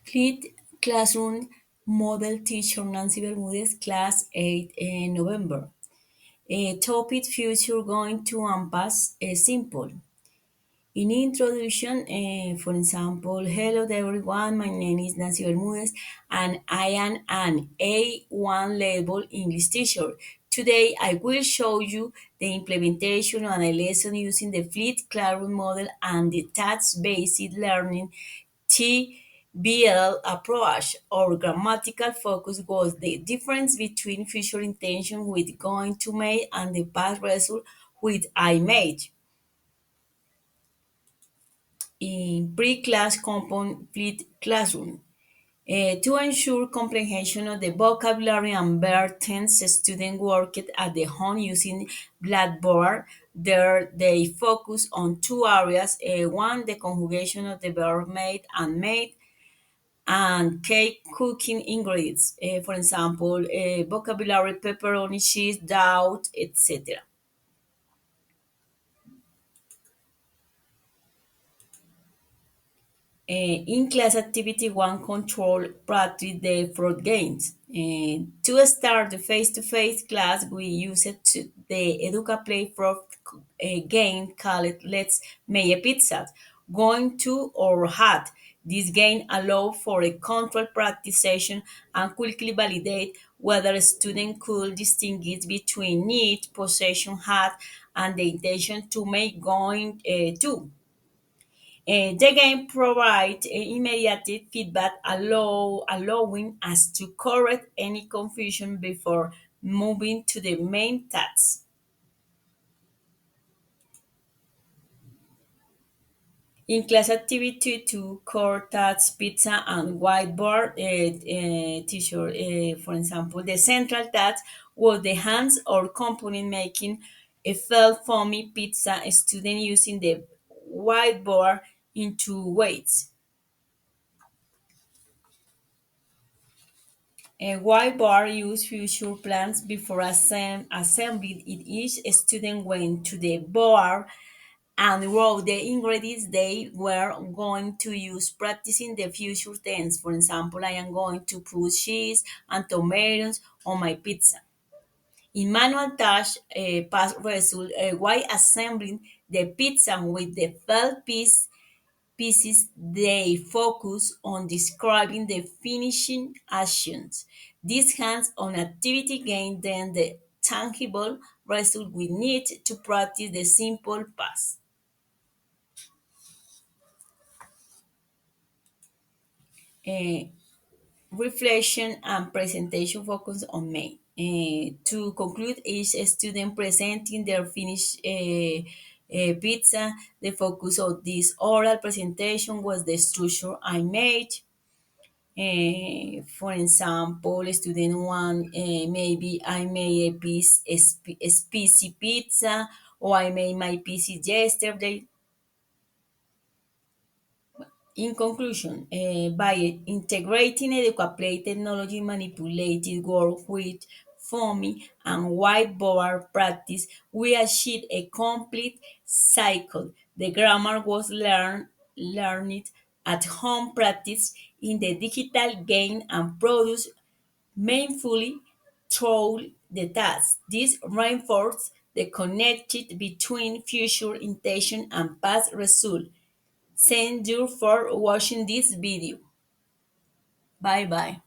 Fleet Classroom Model Teacher Nancy Bermudez, Class 8, November. Topic Future going to unpass simple. In introduction, for example, hello everyone, my name is Nancy Bermudez and I am an A1 level English teacher. Today I will show you the implementation of a lesson using the fleet classroom model and the task-based learning TBL approach. Our grammatical focus was the difference between future intention with going to make and the past result with I made in pre-class complete classroom. To ensure comprehension of the vocabulary and verb tense, students worked at the home using Blackboard. There, they focus on two areas. One, the conjugation of the verb made, and cake cooking ingredients. For example, vocabulary, pepperoni, cheese, doubt, etc. In class activity one control practice the fraud games. To start the face-to-face class, we used the Educa Play fraud game called Let's Make a Pizza. Going to or had. This game allow for a control practice session and quickly validate whether a student could distinguish between need, possession, had, and the intention to make going to. The game provides immediate feedback, allowing us to correct any confusion before moving to the main task. In class activity two, core tasks, pizza, and whiteboard teacher, for example, the central task was the hands or component making a felt foamy pizza, a student using the whiteboard in two ways. A whiteboard used future plans before assembling it. Each student went to the board and wrote the ingredients they were going to use, practicing the future tense. For example, I am going to put cheese and tomatoes on my pizza. In manual task, past result, while assembling the pizza with the felt pieces, they focus on describing the finishing actions. This hands-on activity gain then the tangible result we need to practice the simple past. Eh, Reflection and presentation focus on me. To conclude, each student presenting their finished pizza. The focus of this oral presentation was the structure I made. For example, student one, maybe I made a spicy pizza, or I made my pizza yesterday. In conclusion, by integrating Educaplay technology manipulated work with foamy and whiteboard practice, we achieved a complete cycle. The grammar was learned at home, practice in the digital game, and produced mindfully through the task. This reinforced the connection between future intention and past result. Thank you for watching this video. Bye bye.